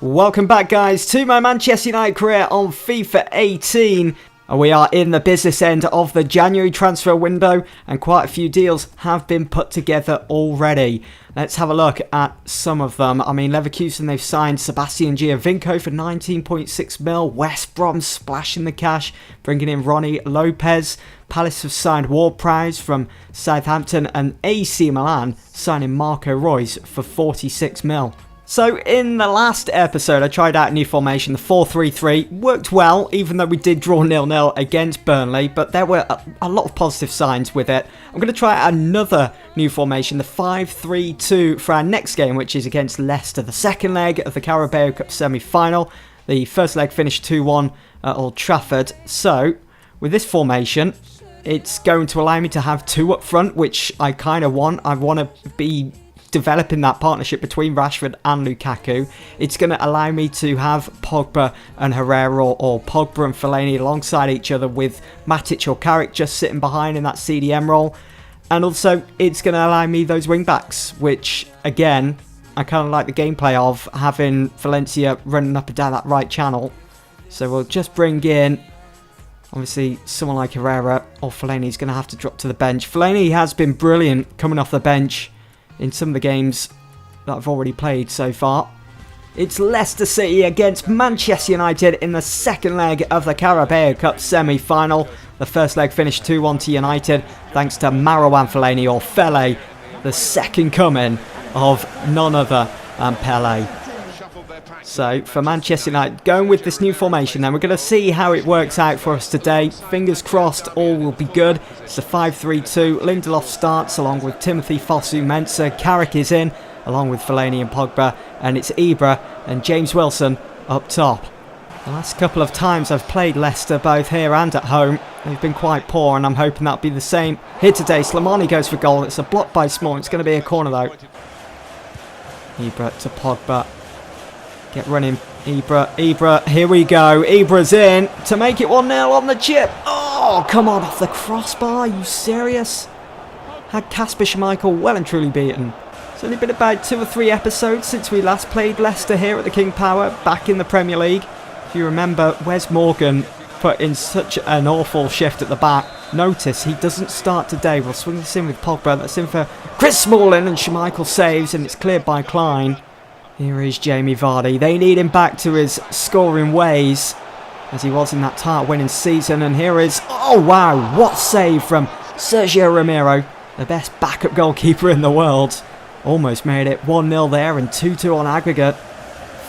Welcome back, guys, to my Manchester United career on FIFA 18. We are in the business end of the January transfer window and quite a few deals have been put together already. Let's have a look at some of them. I mean, Leverkusen, they've signed Sebastian Giovinco for 19.6 mil. West Brom splashing the cash, bringing in Ronnie Lopez. Palace have signed Ward-Prowse from Southampton, and AC Milan signing Marco Reus for 46 mil. So in the last episode, I tried out a new formation, the 4-3-3. Worked well, even though we did draw 0-0 against Burnley, but there were a lot of positive signs with it. I'm going to try out another new formation, the 5-3-2, for our next game, which is against Leicester, the second leg of the Carabao Cup semi-final. The first leg finished 2-1 at Old Trafford. So, with this formation, it's going to allow me to have two up front, which I kind of want. I want to be developing that partnership between Rashford and Lukaku. It's going to allow me to have Pogba and Herrera or Pogba and Fellaini alongside each other, with Matic or Carrick just sitting behind in that CDM role. And also it's going to allow me those wing backs, which again I kind of like the gameplay of having Valencia running up and down that right channel. So we'll just bring in, obviously, someone like Herrera, or Fellaini is going to have to drop to the bench. Fellaini has been brilliant coming off the bench in some of the games that I've already played so far. It's Leicester City against Manchester United in the second leg of the Carabao Cup semi-final. The first leg finished 2-1 to United, thanks to Marouane Fellaini, or Fele, the second coming of none other than Pele. So for Manchester United, going with this new formation, then we're going to see how it works out for us today. Fingers crossed, all will be good. It's a 5-3-2. Lindelof starts along with Timothy Fosu-Mensah. Carrick is in along with Fellaini and Pogba, and it's Ibra and James Wilson up top. The last couple of times I've played Leicester, both here and at home, they've been quite poor, and I'm hoping that'll be the same here today. Slimani goes for goal. It's a block by Small. It's going to be a corner though. Ibra to Pogba. Get running, Ibra, here we go. Ibra's in to make it 1-0 on the chip. Oh, come on, off the crossbar, are you serious? Had Kasper Schmeichel well and truly beaten. It's only been about 2 or 3 episodes since we last played Leicester here at the King Power, back in the Premier League. If you remember, Wes Morgan put in such an awful shift at the back. Notice he doesn't start today. We'll swing this in with Pogba. That's in for Chris Smalling, and Schmeichel saves, and it's cleared by Klein. Here is Jamie Vardy. They need him back to his scoring ways, as he was in that title winning season. And here is, oh wow, what save from Sergio Romero, the best backup goalkeeper in the world. Almost made it 1-0 there and 2-2 on aggregate.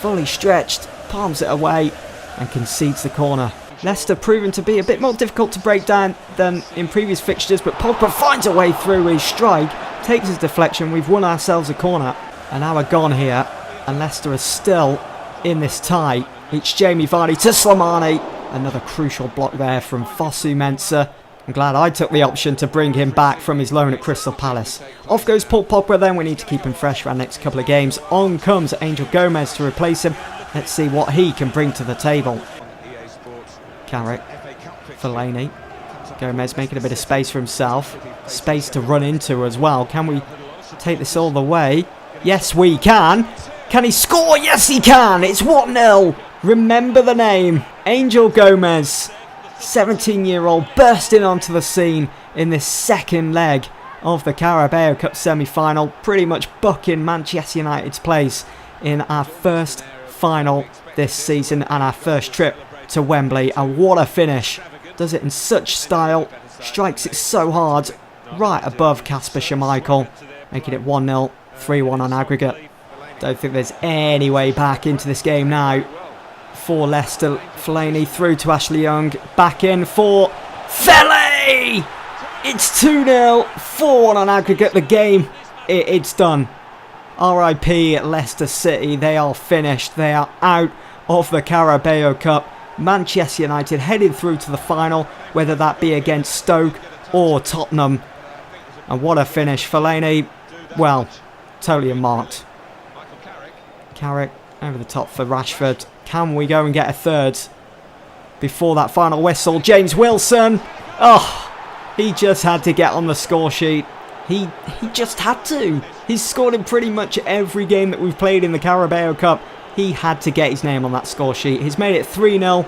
Fully stretched, palms it away and concedes the corner. Leicester proven to be a bit more difficult to break down than in previous fixtures, but Pogba finds a way through his strike, takes his deflection. We've won ourselves a corner. An hour gone here, and Leicester is still in this tie. It's Jamie Vardy to Slimani. Another crucial block there from Fosu-Mensah. I'm glad I took the option to bring him back from his loan at Crystal Palace. Off goes Paul Pogba then. We need to keep him fresh for our next couple of games. On comes Angel Gomez to replace him. Let's see what he can bring to the table. Carrick, Fellaini. Gomez making a bit of space for himself. Space to run into as well. Can we take this all the way? Yes, we can. Can he score? Yes, he can. It's 1-0. Remember the name. Angel Gomez, 17-year-old, bursting onto the scene in this second leg of the Carabao Cup semi-final, pretty much booking Manchester United's place in our first final this season and our first trip to Wembley. And what a finish. Does it in such style, strikes it so hard, right above Kasper Schmeichel, making it 1-0, 3-1 on aggregate. Don't think there's any way back into this game now for Leicester. Fellaini through to Ashley Young, back in for Fele! It's 2-0, 4-1 on aggregate. The game, it's done. RIP Leicester City, they are finished. They are out of the Carabao Cup. Manchester United headed through to the final, whether that be against Stoke or Tottenham. And what a finish. Fellaini, well, totally unmarked. Carrick over the top for Rashford. Can we go and get a third before that final whistle? James Wilson. Oh, he just had to get on the score sheet. He just had to. He's scored in pretty much every game that we've played in the Carabao Cup He had to get his name on that score sheet. He's made it 3-0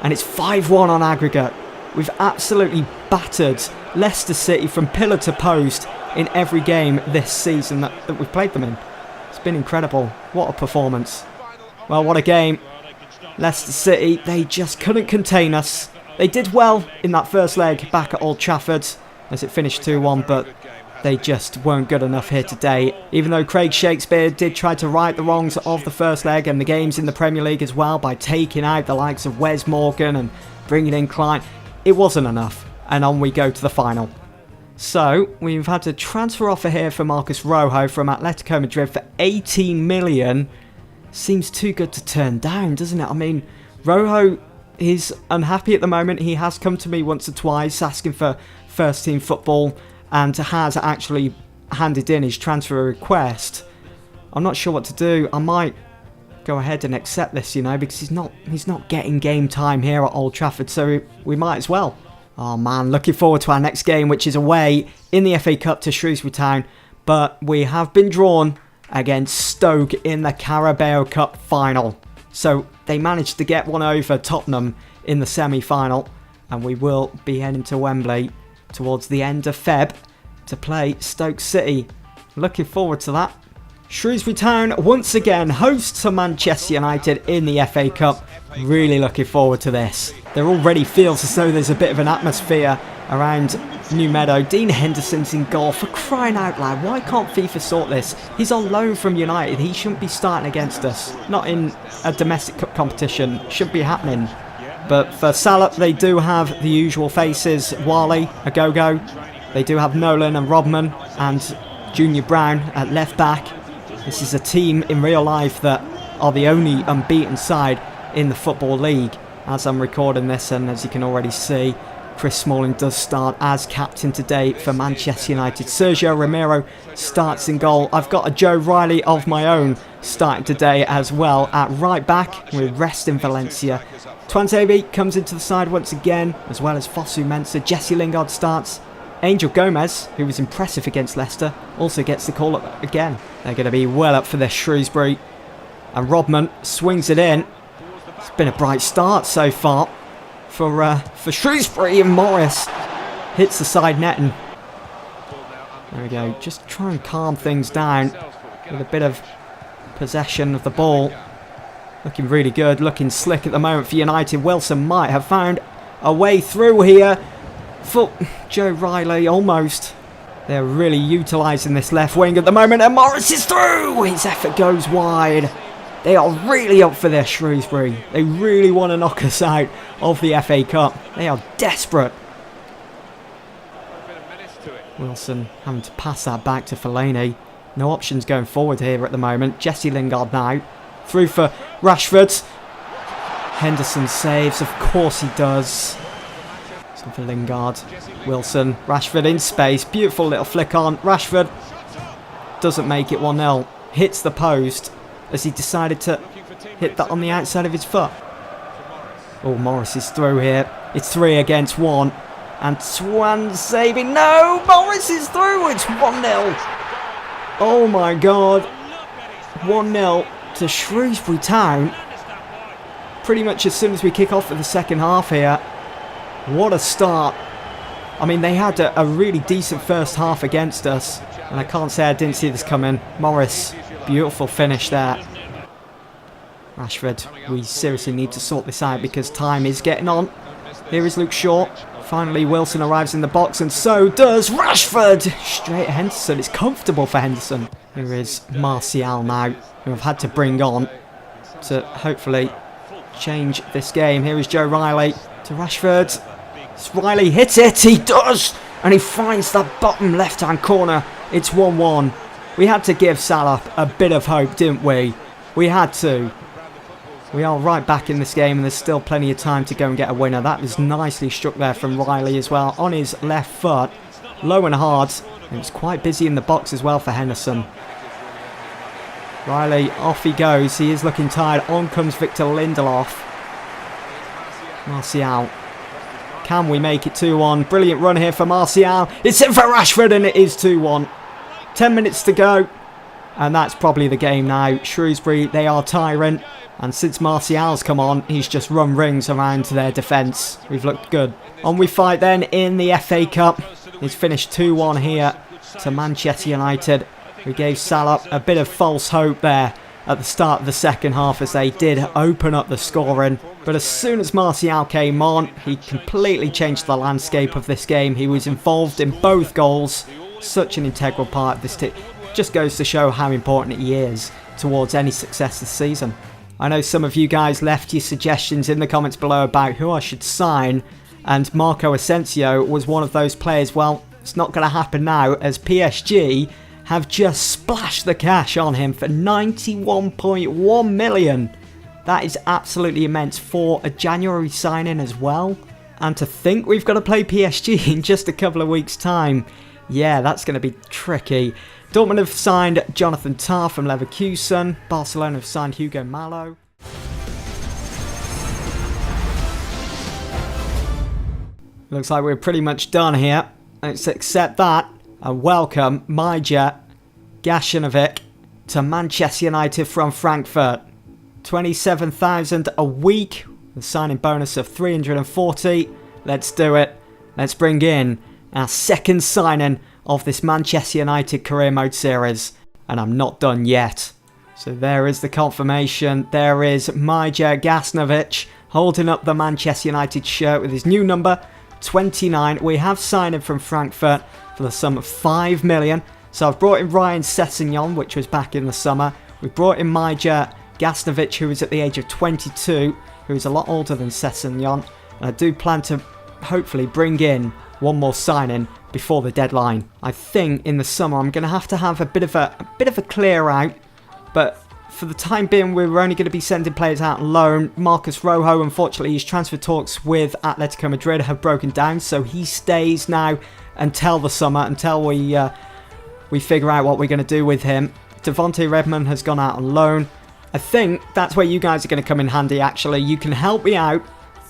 and it's 5-1 on aggregate. We've absolutely battered Leicester City from pillar to post in every game this season that we've played them in. It's been incredible. What a performance. Well, what a game. Leicester City, they just couldn't contain us. They did well in that first leg back at Old Trafford as it finished 2-1, but they just weren't good enough here today. Even though Craig Shakespeare did try to right the wrongs of the first leg and the games in the Premier League as well by taking out the likes of Wes Morgan and bringing in Klein, it wasn't enough. And on we go to the final. So, we've had a transfer offer here for Marcus Rojo from Atletico Madrid for 18 million. Seems too good to turn down, doesn't it? I mean, Rojo is unhappy at the moment. He has come to me once or twice asking for first team football and has actually handed in his transfer request. I'm not sure what to do. I might go ahead and accept this, you know, because he's not getting game time here at Old Trafford, so we might as well. Oh man, looking forward to our next game, which is away in the FA Cup to Shrewsbury Town, but we have been drawn against Stoke in the Carabao Cup final. So they managed to get one over Tottenham in the semi-final, and we will be heading to Wembley towards the end of Feb to play Stoke City. Looking forward to that. Shrewsbury Town once again hosts to Manchester United in the FA Cup. Really looking forward to this. There already feels as though there's a bit of an atmosphere around New Meadow. Dean Henderson's in goal, for crying out loud. Why can't FIFA sort this? He's on loan from United. He shouldn't be starting against us. Not in a domestic cup competition. Shouldn't be happening. But for Salah, they do have the usual faces. Wally, Agogo. They do have Nolan and Rodman and Junior Brown at left back. This is a team in real life that are the only unbeaten side in the Football League as I'm recording this, and as you can already see, Chris Smalling does start as captain today for Manchester United. Sergio Romero starts in goal. I've got a Joe Riley of my own starting today as well at right back with Rest in Valencia. Twanzebe comes into the side once again, as well as Fosu Mensah. Jesse Lingard starts. Angel Gomez, who was impressive against Leicester, also gets the call up again. They're going to be well up for this, Shrewsbury. And Rodman swings it in. It's been a bright start so far for Shrewsbury, and Morris hits the side netting. There we go. Just try and calm things down with a bit of possession of the ball. Looking really good, looking slick at the moment for United. Wilson might have found a way through here for Joe Riley, almost. They're really utilising this left wing at the moment, and Morris is through! His effort goes wide. They are really up for this, Shrewsbury. They really want to knock us out of the FA Cup. They are desperate. Wilson having to pass that back to Fellaini. No options going forward here at the moment. Jesse Lingard now. Through for Rashford. Henderson saves, of course he does. So for Lingard. Wilson. Rashford in space. Beautiful little flick on. Rashford doesn't make it 1-0. Hits the post as he decided to hit that on the outside of his foot. Oh, Morris is through here. It's 3 against 1. And Swan saving. No! Morris is through! It's 1-0. Oh my god. 1-0 to Shrewsbury Town. Pretty much as soon as we kick off for the second half here. What a start. I mean, they had a really decent first half against us. And I can't say I didn't see this coming. Morris, beautiful finish there. Rashford, we seriously need to sort this out because time is getting on. Here is Luke Shaw. Finally, Wilson arrives in the box, and so does Rashford. Straight at Henderson. It's comfortable for Henderson. Here is Martial now, who I've had to bring on to hopefully change this game. Here is Joe Riley to Rashford. Riley hits it. He does. And he finds that bottom left-hand corner. It's 1-1. We had to give Salah a bit of hope, didn't we? We had to. We are right back in this game, and there's still plenty of time to go and get a winner. That was nicely struck there from Riley as well, on his left foot. Low and hard. And it's quite busy in the box as well for Henderson. Riley, off he goes. He is looking tired. On comes Victor Lindelof. Martial. Can we make it 2-1? Brilliant run here for Martial. It's in for Rashford, and it is 2-1. 10 minutes to go. And that's probably the game now. Shrewsbury, they are tyrant. And since Martial's come on, he's just run rings around their defence. We've looked good. On we fight then in the FA Cup. It's finished 2-1 here to Manchester United. We gave Salah a bit of false hope there at the start of the second half as they did open up the scoring. But as soon as Martial came on, he completely changed the landscape of this game. He was involved in both goals. Such an integral part of this team. Just goes to show how important he is towards any success this season. I know some of you guys left your suggestions in the comments below about who I should sign, and Marco Asensio was one of those players. Well, it's not going to happen now as PSG have just splashed the cash on him for 91.1 million. That is absolutely immense for a January signing as well. And to think we've got to play PSG in just a couple of weeks' time. Yeah, that's going to be tricky. Dortmund have signed Jonathan Tah from Leverkusen. Barcelona have signed Hugo Malo. Looks like we're pretty much done here. Let's accept that and welcome Maja Gashinovic to Manchester United from Frankfurt. 27,000 a week, the signing bonus of 340. Let's do it. Let's bring in our second signing of this Manchester United career mode series. And I'm not done yet. So there is the confirmation. There is Maja Gashinovic holding up the Manchester United shirt with his new number 29. We have signed him from Frankfurt for the sum of 5 million. So I've brought in Ryan Sessegnon, which was back in the summer. We brought in Maja Gashinovic, who is at the age of 22, who is a lot older than Sessegnon. And I do plan to hopefully bring in one more signing before the deadline. I think in the summer I'm going to have a bit of a clear out, but for the time being we're only going to be sending players out on loan. Marcus Rojo, unfortunately, his transfer talks with Atletico Madrid have broken down, so he stays now until the summer, until we figure out what we're going to do with him. Devontae Redmond has gone out on loan. I think that's where you guys are going to come in handy, actually. You can help me out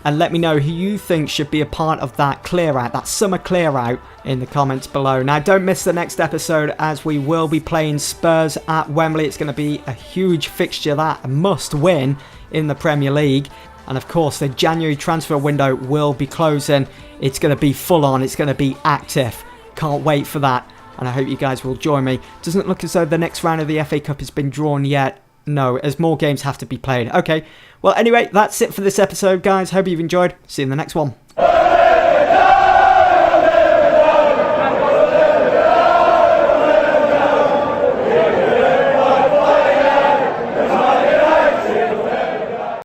and let me know who you think should be a part of that clear out, that summer clear out, in the comments below. Now, don't miss the next episode as we will be playing Spurs at Wembley. It's going to be a huge fixture, that a must win in the Premier League. And of course, the January transfer window will be closing. It's going to be full on. It's going to be active. Can't wait for that. And I hope you guys will join me. Doesn't look as though the next round of the FA Cup has been drawn yet. No, as more games have to be played. Okay, well, anyway, that's it for this episode, guys. Hope you've enjoyed. See you in the next one.